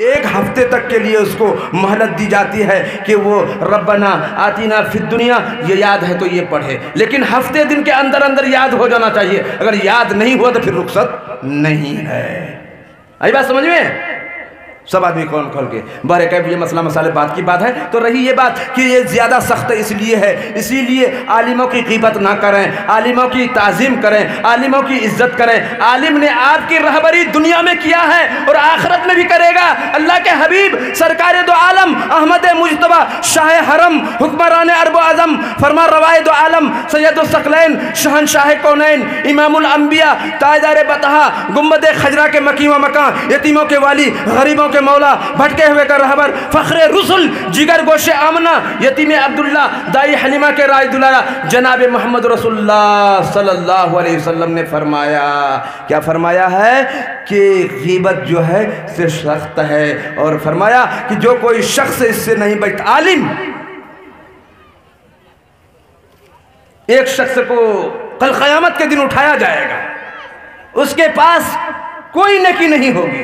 एक हफ्ते तक के लिए उसको मोहलत दी जाती है कि वो रब्बना आतीना फिद दुनिया ये याद है तो ये पढ़े, लेकिन हफ्ते दिन के अंदर अंदर याद हो जाना चाहिए। अगर याद नहीं हुआ तो फिर रुखसत नहीं है। आई बात समझ में? सब आदमी खोल खोल के बारे कैब ये मसला मसाले बात की बात है। तो रही ये बात कि ये ज़्यादा सख्त इसलिए है, इसीलिए आलिमों की ग़ीबत ना करें, आलिमों की ताज़ीम करें, आलिमों की इज्जत करें। आलिम ने आपकी रहबरी दुनिया में किया है और आखिरत में भी करेगा। अल्लाह के हबीब सरकार दो आलम अहमद मुजतबा शाह हरम हुक्मरान अरब आज़म फरमा रवाए दो आलम सैयद सकलैन शहनशाह कौनैन इमामुल अंबिया ताजदार बतहा गुम्बद खजरा के मकी व मकान यतीमों के वाली गरीबों के मौला भटके हुए का रहबर फ़ख्रे रुसुल जिगर गोशे आमना यतीम अब्दुल्ला दाई हलीमा के राय दुलारा जनाब मोहम्मद रसूलुल्लाह सल्लल्लाहु अलैहि वसल्लम ने फरमाया, क्या फरमाया है कि ग़ीबत जो है से सख्त है। और फरमाया कि जो कोई शख्स इससे नहीं बचता, आलिम एक शख्स को कल क़यामत के दिन उठाया जाएगा, उसके पास कोई नेकी नहीं होगी,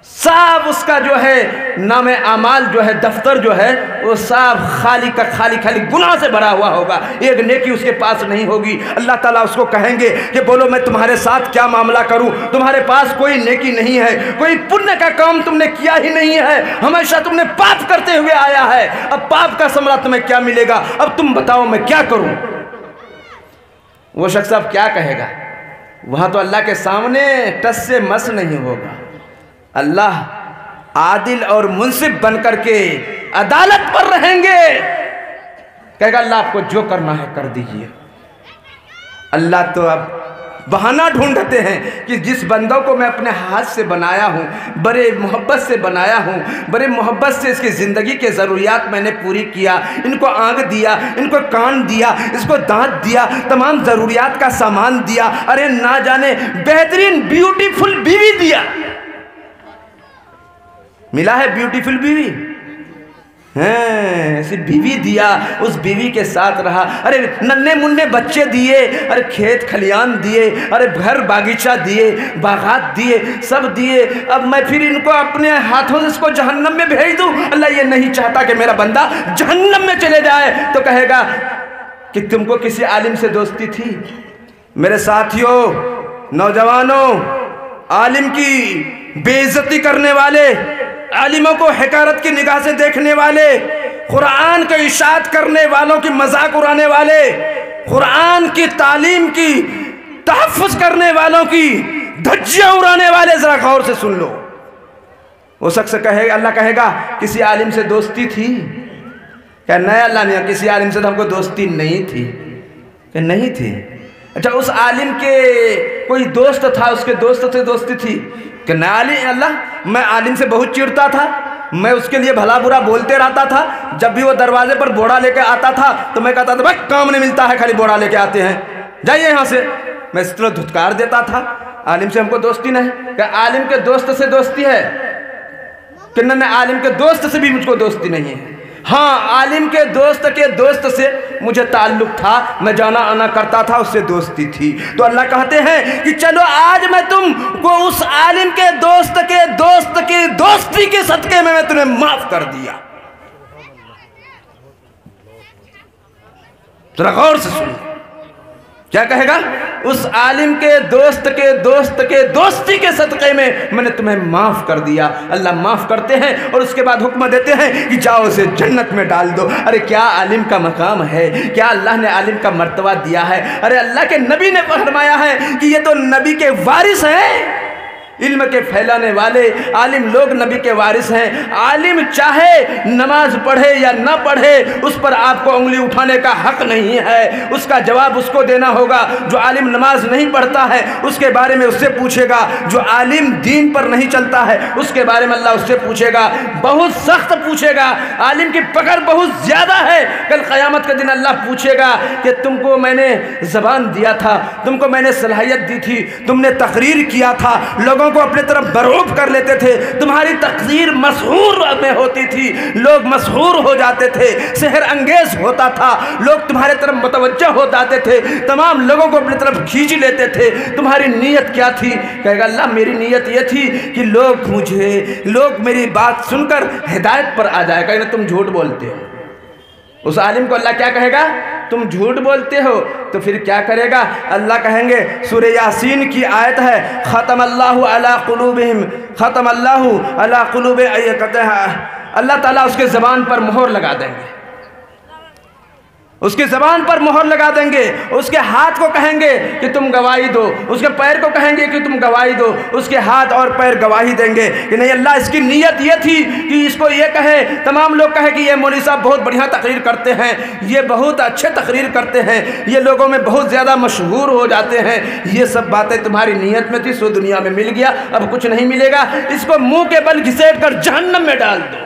साफ उसका जो है नाम आमाल जो है दफ्तर जो है वो साफ खाली का खाली खाली गुनाह से भरा हुआ होगा, एक नेकी उसके पास नहीं होगी। अल्लाह ताला उसको कहेंगे कि बोलो मैं तुम्हारे साथ क्या मामला करूं, तुम्हारे पास कोई नेकी नहीं है, कोई पुण्य का काम तुमने किया ही नहीं है, हमेशा तुमने पाप करते हुए आया है, अब पाप का समरा तुम्हें क्या मिलेगा, अब तुम बताओ मैं क्या करूं। वो शख्स अब क्या कहेगा? वहां तो अल्लाह के सामने टस से मस नहीं होगा। अल्लाह आदिल और मुंसिफ बनकर के अदालत पर रहेंगे, कहेगा अल्लाह आपको जो करना है कर दीजिए। अल्लाह तो अब बहाना ढूंढते हैं कि जिस बंदों को मैं अपने हाथ से बनाया हूँ, बड़े मोहब्बत से बनाया हूँ, बड़े मोहब्बत से इसकी ज़िंदगी के ज़रूरियात मैंने पूरी किया, इनको आँख दिया, इनको कान दिया, इसको दांत दिया, तमाम ज़रूरियात का सामान दिया, अरे ना जाने बेहतरीन ब्यूटीफुल बीवी दिया, मिला है ब्यूटीफुल बीवी, ऐसी बीवी दिया, उस बीवी के साथ रहा, अरे नन्हे मुन्ने बच्चे दिए, अरे खेत खलियान दिए, अरे घर बागीचा दिए, बागात दिए, सब दिए। अब मैं फिर इनको अपने हाथों से इसको जहन्नम में भेज दूं? अल्लाह ये नहीं चाहता कि मेरा बंदा जहन्नम में चले जाए। तो कहेगा कि तुमको किसी आलिम से दोस्ती थी? मेरे साथियों, नौजवानों, आलिम की बेइज्जती करने वाले, आलिमों को हकारत की निगाह से देखने वाले, कुरान को इशाअत करने वालों की मजाक उड़ाने वाले, कुरान की तालीम की तहफ़्फ़ुज़ करने वालों की धज्जियां उड़ाने वाले, जरा गौर से सुन लो। वो शख्स कहेगा, अल्लाह कहेगा किसी आलिम से दोस्ती थी? क्या नया अल्लाह ने, किसी आलिम से तो हमको दोस्ती नहीं थी। क्या नहीं थी? अच्छा, उस आलिम के कोई दोस्त था, उसके दोस्त से दोस्ती थी? कि न अल्लाह मैं आलिम से बहुत चिढ़ता था, मैं उसके लिए भला बुरा बोलते रहता था, जब भी वो दरवाजे पर बोड़ा लेके आता था तो मैं कहता था भाई काम नहीं मिलता है, खाली बोड़ा लेके आते हैं, जाइए यहाँ से। मैं इस तरह धुतकार देता था, आलिम से हमको दोस्ती नहीं। क्या आलिम के दोस्त से दोस्ती है? कि न आलिम के दोस्त से भी मुझको दोस्ती नहीं है। हाँ, आलिम के दोस्त से मुझे ताल्लुक था, मैं जाना आना करता था, उससे दोस्ती थी। तो अल्लाह कहते हैं कि चलो आज मैं तुमको उस आलिम के दोस्त की दोस्ती के सदके में मैं तुम्हें माफ कर दिया। जरा गौर से सुनो, क्या कहेगा? उस आलिम के दोस्त के दोस्ती के सदक़े में मैंने तुम्हें माफ़ कर दिया। अल्लाह माफ़ करते हैं और उसके बाद हुक्म देते हैं कि जाओ उसे जन्नत में डाल दो। अरे क्या आलिम का मकाम है, क्या अल्लाह ने आलिम का मर्तबा दिया है। अरे अल्लाह के नबी ने फरमाया है कि ये तो नबी के वारिस हैं, इल्म के फैलाने वाले आलिम लोग नबी के वारिस हैं। आलिम चाहे नमाज पढ़े या ना पढ़े, उस पर आपको उंगली उठाने का हक नहीं है, उसका जवाब उसको देना होगा। जो आलिम नमाज नहीं पढ़ता है उसके बारे में उससे पूछेगा, जो आलिम दीन पर नहीं चलता है उसके बारे में अल्लाह उससे पूछेगा, बहुत सख्त पूछेगा। आलिम की पकड़ बहुत ज़्यादा है। कल क़यामत के दिन अल्लाह पूछेगा कि तुमको मैंने ज़बान दिया था, तुमको मैंने सलाहियत दी थी, तुमने तकरीर किया था, लोगों लोगों को अपने तरफ बरूफ कर लेते थे। तुम्हारी तकरीर मशहूर में होती थी, लोग मशहूर हो जाते थे, शहर अंगेज होता था, लोग तुम्हारे तरफ मुतवज्जह हो जाते थे, तमाम लोगों को अपनी तरफ खींच लेते थे। तुम्हारी नीयत क्या थी? कहेगा अल्लाह मेरी नीयत ये थी कि लोग मेरी बात सुनकर हिदायत पर आ जाएगा। ना तुम झूठ बोलते हो। उस आलिम को अल्लाह क्या कहेगा? तुम झूठ बोलते हो। तो फिर क्या करेगा? अल्लाह कहेंगे, सूरह यासीन की आयत है, ख़तमल्लाहु अला क़ुलूबिहिम ख़तमल्लाहु अला क़ुलूबि अयक़तहा। अल्लाह ताला उसके ज़बान पर मोहर लगा देंगे, उसके ज़बान पर मोहर लगा देंगे। उसके हाथ को कहेंगे कि तुम गवाही दो, उसके पैर को कहेंगे कि तुम गवाही दो, उसके हाथ और पैर गवाही देंगे कि नहीं अल्लाह इसकी नीयत ये थी कि इसको ये कहे, तमाम लोग कहे कि ये मौलवी साहब बहुत बढ़िया तकरीर करते हैं, ये बहुत अच्छे तकरीर करते हैं, ये लोगों में बहुत ज़्यादा मशहूर हो जाते हैं। ये सब बातें तुम्हारी नीयत में थी, सो दुनिया में मिल गया, अब कुछ नहीं मिलेगा, इसको मुँह के बल घिसेट कर जहन्नम में डाल दो।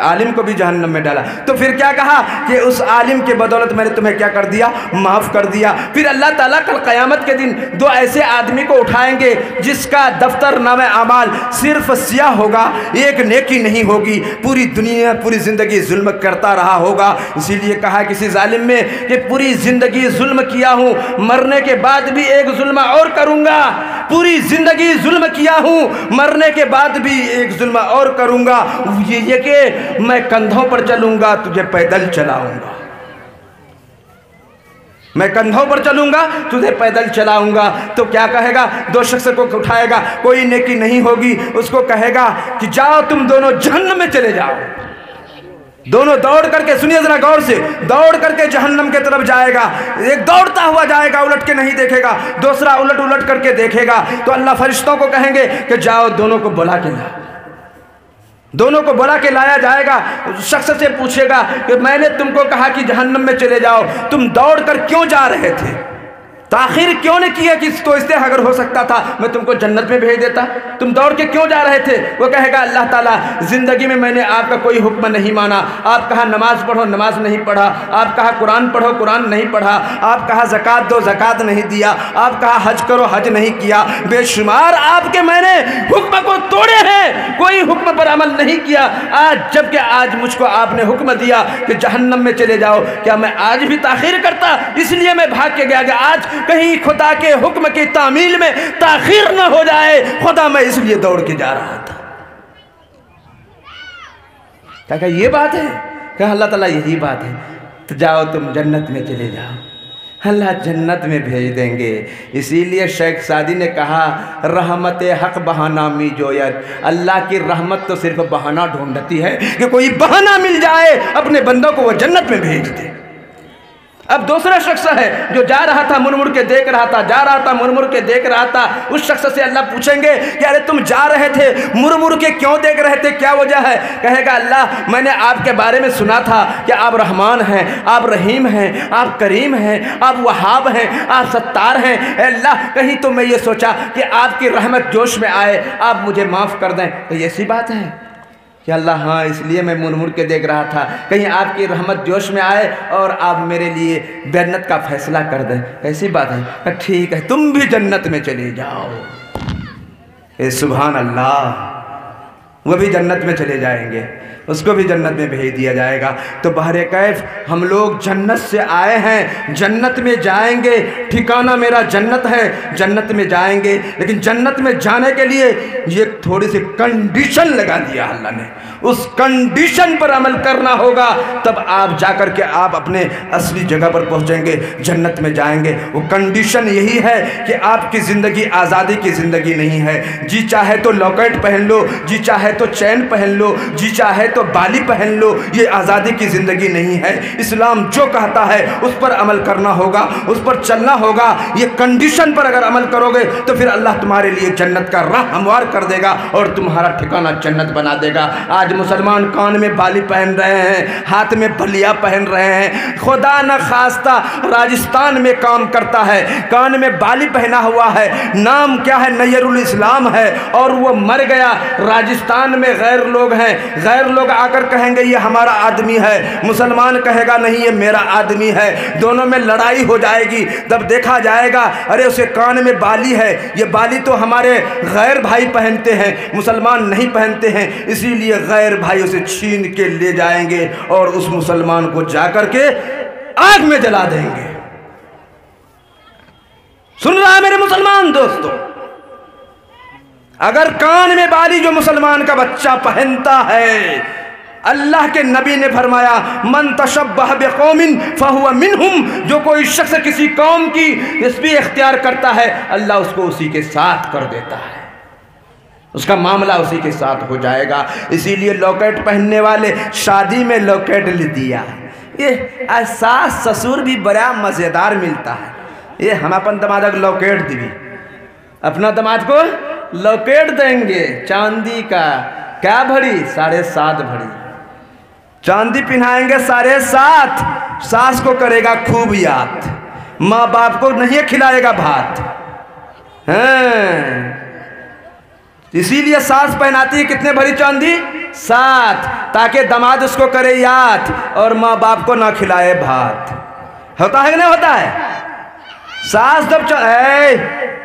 आलिम को भी जहन्नम में डाला। तो फिर क्या कहा कि उस आलिम के बदौलत मैंने तुम्हें क्या कर दिया? माफ़ कर दिया। फिर अल्लाह ताला कल क़यामत के दिन दो ऐसे आदमी को उठाएंगे जिसका दफ्तर नामे अमाल सिर्फ स्याह होगा, एक नेकी नहीं होगी, पूरी दुनिया पूरी ज़िंदगी जुल्म करता रहा होगा। इसीलिए कहा किसी जालिम में कि पूरी ज़िंदगी जुल्म किया हूँ, मरने के बाद भी एक जुल्म और करूँगा, पूरी ज़िंदगी जुल्म किया हूँ, मरने के बाद भी एक जुल्म और करूँगा, ये कि मैं कंधों पर चलूंगा, तुझे पैदल चलाऊंगा, मैं कंधों पर चलूंगा, तुझे पैदल चलाऊंगा। तो क्या कहेगा? दो शख्स को उठाएगा, कोई नेकी नहीं होगी, उसको कहेगा कि जाओ तुम दोनों जहन्नम में चले जाओ। दोनों दौड़ करके, सुनिए जरा गौर से, दौड़ करके जहन्नम के तरफ जाएगा। एक दौड़ता हुआ जाएगा, उलट के नहीं देखेगा, दूसरा उलट करके देखेगा। तो अल्लाह फरिश्तों को कहेंगे कि जाओ दोनों को बुला के लाओ। दोनों को बुला के लाया जाएगा। शख्स से पूछेगा कि मैंने तुमको कहा कि जहन्नम में चले जाओ, तुम दौड़ कर क्यों जा रहे थे, ताखिर क्यों नहीं किया? कि तो इससे अगर हो सकता था मैं तुमको जन्नत में भेज देता, तुम दौड़ के क्यों जा रहे थे? वो कहेगा अल्लाह ताला ज़िंदगी में मैंने आपका कोई हुक्म नहीं माना, आप कहा नमाज पढ़ो, नमाज नहीं पढ़ा, आप कहा कुरान पढ़ो, कुरान नहीं पढ़ा, आप कहा ज़कात दो, ज़कात नहीं दिया, आप कहा हज करो, हज नहीं किया, बेशुमार आपके मैंने हुक्म को तोड़े हैं, कोई हुक्म पर अमल नहीं किया। आज जबकि आज मुझको आपने हुक्म दिया कि जहन्नम में चले जाओ, क्या मैं आज भी ताखिर करता? इसलिए मैं भाग के गया कि आज कहीं खुदा के हुक्म की तामील में ताखिर न हो जाए, खुदा मैं इसलिए दौड़ के जा रहा था। क्या ये बात है? क्या अल्लाह ताला यही बात है? तो जाओ तुम जन्नत में चले जाओ, अल्लाह जन्नत में भेज देंगे। इसीलिए शेख सादी ने कहा, रहमत हक बहाना मी जोयत, अल्लाह की रहमत तो सिर्फ बहाना ढूंढती है कि कोई बहाना मिल जाए अपने बंदों को वो जन्नत में भेज दे। अब दूसरा शख्स है जो जा रहा था, मुड़ के देख रहा था, जा रहा था, मुड़ के देख रहा था। उस शख्स से अल्लाह पूछेंगे कि अरे तुम जा रहे थे, मुड़ के क्यों देख रहे थे, क्या वजह है? कहेगा अल्लाह मैंने आपके बारे में सुना था कि आप रहमान हैं, आप रहीम हैं, आप करीम हैं, आप वहाब हैं, आप सत्तार हैं। अल्लाह कहीं तो मैं ये सोचा कि आपकी रहमत जोश में आए, आप मुझे माफ़ कर दें। तो ये ऐसी बात है कि अल्लाह हाँ इसलिए मैं मुड़ के देख रहा था, कहीं आपकी रहमत जोश में आए और आप मेरे लिए जन्नत का फैसला कर दें। ऐसी बात है, ठीक है तुम भी जन्नत में चले जाओ। सुभान अल्लाह, वो भी जन्नत में चले जाएंगे, उसको भी जन्नत में भेज दिया जाएगा। तो बहरे कैफ हम लोग जन्नत से आए हैं, जन्नत में जाएंगे, ठिकाना मेरा जन्नत है, जन्नत में जाएंगे। लेकिन जन्नत में जाने के लिए ये थोड़ी सी कंडीशन लगा दिया अल्लाह ने, उस कंडीशन पर अमल करना होगा, तब आप जाकर के आप अपने असली जगह पर पहुंचेंगे, जन्नत में जाएंगे। वो कंडीशन यही है कि आपकी ज़िंदगी आज़ादी की ज़िंदगी नहीं है। जी चाहे तो लॉकेट पहन लो, जी चाहे तो चैन पहन लो, जी चाहे तो बाली पहन लो, ये आज़ादी की ज़िंदगी नहीं है। इस्लाम जो कहता है उस पर अमल करना होगा, उस पर चलना होगा। ये कंडीशन पर अगर अमल करोगे तो फिर अल्लाह तुम्हारे लिए जन्नत का राह हमवार कर देगा और तुम्हारा ठिकाना जन्नत बना देगा। आज मुसलमान कान में बाली पहन रहे हैं, हाथ में बलिया पहन रहे हैं, खुदा न खास्ता राजस्थान में काम करता है, कान में बाली पहना हुआ है, नाम क्या है, नयरुल इस्लाम है, और वो मर गया राजस्थान कान में गैर लोग हैं, गैर लोग आकर कहेंगे ये हमारा आदमी है, मुसलमान कहेगा नहीं ये मेरा आदमी है, दोनों में लड़ाई हो जाएगी। तब देखा जाएगा अरे उसे कान में बाली है, ये बाली तो हमारे गैर भाई पहनते हैं, मुसलमान नहीं पहनते हैं, इसीलिए गैर भाई उसे छीन के ले जाएंगे और उस मुसलमान को जाकर के आग में जला देंगे। सुन रहा है मेरे मुसलमान दोस्तों, अगर कान में बाली जो मुसलमान का बच्चा पहनता है, अल्लाह के नबी ने फरमाया मन तशब्बह बिकौमिन फहुवा मिनहुम, जो कोई शख्स किसी कौम की तस्बीह इख्तियार करता है अल्लाह उसको उसी के साथ कर देता है, उसका मामला उसी के साथ हो जाएगा। इसीलिए लॉकेट पहनने वाले शादी में लॉकेट ले दिया, ये सास ससुर भी बड़ा मज़ेदार मिलता है। ये हम अपन दमाद को लॉकेट दी, अपना दमाद को लॉकेट देंगे चांदी का, क्या भरी 7.5 भरी चांदी पिन्हाएंगे 7.5। सास को करेगा खूब याद, माँ बाप को नहीं खिलाएगा भात, हैं इसीलिए सास पहनाती है कितने भरी चांदी 7, ताकि दामाद उसको करे याद और माँ बाप को ना खिलाए भात। होता है कि नहीं होता है? सास जब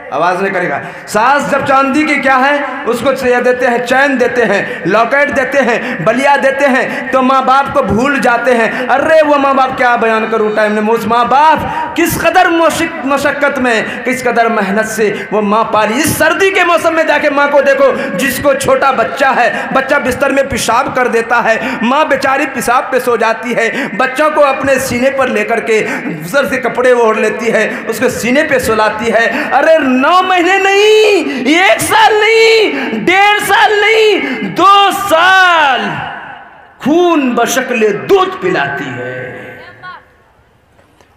आवाज नहीं करेगा, सास जब चांदी की क्या है उसको देते हैं, चैन देते हैं, लॉकेट देते हैं, बलिया देते हैं, तो माँ बाप को भूल जाते हैं। अरे वो माँ बाप क्या बयान करूँ टाइम ने, उस माँ बाप किस कदर मशक्क़त में, किस कदर मेहनत से वो माँ पाली। इस सर्दी के मौसम में जाके माँ को देखो, जिसको छोटा बच्चा है, बच्चा बिस्तर में पेशाब कर देता है, माँ बेचारी पेशाब पे सो जाती है, बच्चों को अपने सीने पर लेकर के सर से कपड़े ओढ़ लेती है, उसको सीने पे सुलाती है। अरे 9 महीने नहीं, 1 साल नहीं, 1.5 साल नहीं, 2 साल खून बशक्ले दूध पिलाती है,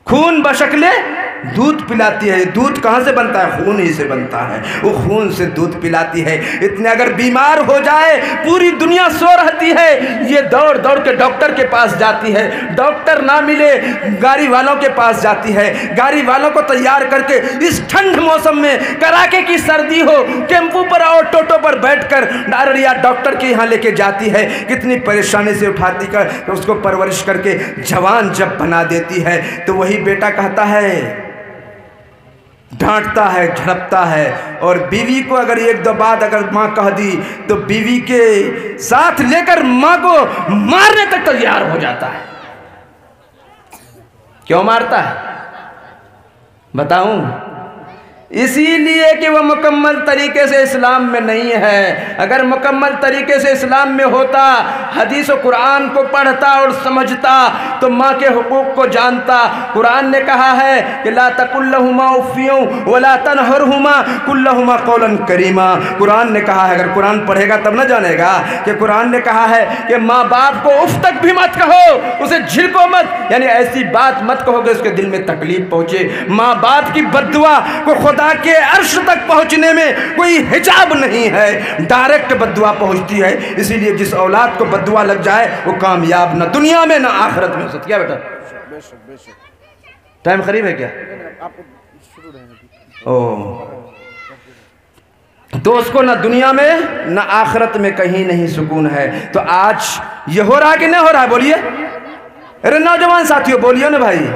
खून बशक्ले दूध पिलाती है। दूध कहाँ से बनता है? खून ही से बनता है, वो खून से दूध पिलाती है। इतने अगर बीमार हो जाए, पूरी दुनिया सो रहती है, ये दौड़ दौड़ के डॉक्टर के पास जाती है, डॉक्टर ना मिले गाड़ी वालों के पास जाती है, गाड़ी वालों को तैयार करके इस ठंड मौसम में, कड़ाके की सर्दी हो, टेम्पू पर और टोटो पर बैठकर डायरिया डॉक्टर के यहाँ लेके जाती है। कितनी परेशानी से उठाती कर उसको परवरिश करके जवान जब बना देती है, तो वही बेटा कहता है, डांटता है, झड़पता है, और बीवी को अगर 1-2 बात अगर माँ कह दी तो बीवी के साथ लेकर माँ को मारने तक तैयार हो जाता है। क्यों मारता है बताऊं? इसीलिए कि वह मुकम्मल तरीके से इस्लाम में नहीं है। अगर मुकम्मल तरीके से इस्लाम में होता, हदीस और कुरान को पढ़ता और समझता, तो माँ के हुकूक को जानता। कुरान ने कहा है कि ला तकुल्लहुमा उफ़्फियों वला तनहरहुमा कुल्लहुमा कौलन करीमा। कुरान ने कहा है, अगर कुरान पढ़ेगा तब ना जानेगा कि कुरान ने कहा है कि माँ बाप को उफ तक भी मत कहो, उसे झिड़को मत, यानी ऐसी बात मत कहो कि उसके दिल में तकलीफ पहुँचे। माँ बाप की बद्दुआ को खुदा के अर्श तक पहुंचने में कोई हिजाब नहीं है, डायरेक्ट बद्दुआ पहुंचती है। इसीलिए जिस औलाद को बद्दुआ लग जाए वो कामयाब ना दुनिया में ना आखिरत में हो सकती। क्या बेटा टाइम करीब है क्या? तो उसको ना दुनिया में ना आखिरत में कहीं नहीं सुकून है। तो आज ये हो रहा है कि नहीं हो रहा है? बोलिए, अरे नौजवान साथियों बोलिए ना भाई।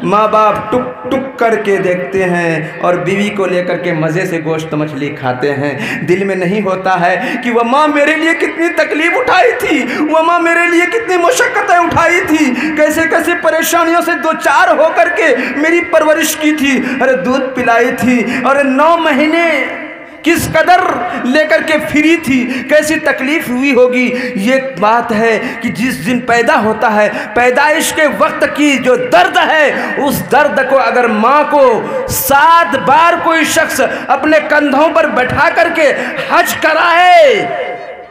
माँ बाप टुक टुक करके देखते हैं और बीवी को लेकर के मज़े से गोश्त मछली खाते हैं। दिल में नहीं होता है कि वह माँ मेरे लिए कितनी तकलीफ़ उठाई थी, वह माँ मेरे लिए कितनी मुशक्क़तें उठाई थी, कैसे कैसे परेशानियों से 2-4 होकर के मेरी परवरिश की थी, अरे दूध पिलाई थी, और 9 महीने किस कदर लेकर के फिरी थी, कैसी तकलीफ हुई होगी। ये बात है कि जिस दिन पैदा होता है, पैदाइश के वक्त की जो दर्द है, उस दर्द को अगर माँ को 7 बार कोई शख्स अपने कंधों पर बैठा करके हज कराए,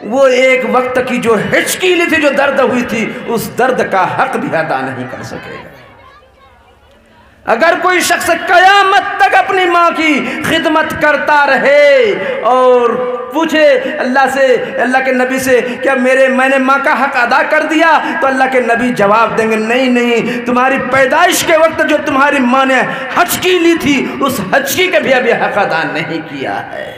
वो एक वक्त की जो हिचकीली थी, जो दर्द हुई थी, उस दर्द का हक भी अदा नहीं कर सकेगा। अगर कोई शख्स कयामत तक अपनी माँ की खिदमत करता रहे और पूछे अल्लाह से, अल्लाह के नबी से, क्या मैंने माँ का हक अदा कर दिया? तो अल्लाह के नबी जवाब देंगे, नहीं नहीं, तुम्हारी पैदाइश के वक्त जो तुम्हारी माँ ने हजकी ली थी, उस हजकी का भी अभी हक अदा नहीं किया है।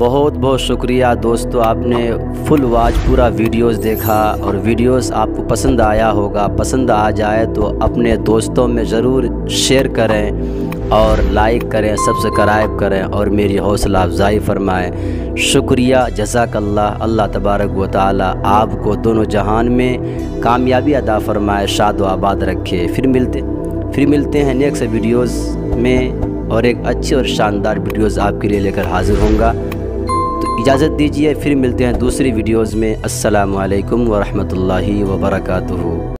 बहुत बहुत शुक्रिया दोस्तों, आपने फुल वॉच पूरा वीडियोस देखा और वीडियोस आपको पसंद आया होगा। पसंद आ जाए तो अपने दोस्तों में ज़रूर शेयर करें और लाइक करें, सब्सक्राइब करें और मेरी हौसला अफजाई फ़रमाएँ। शुक्रिया, जज़ाकल्लाह। अल्लाह तबारक व तआला आपको दोनों जहान में कामयाबी अदा फ़रमाए, शाद व आबाद रखे। फिर मिलते हैं नेक्स्ट वीडियोज़ में और एक अच्छी और शानदार वीडियोज़ आपके लिए लेकर हाज़िर होऊंगा। तो इजाज़त दीजिए, फिर मिलते हैं दूसरी वीडियोज़ में। अस्सलामु अलैकुम व रहमतुल्लाहि व बरकातुहू।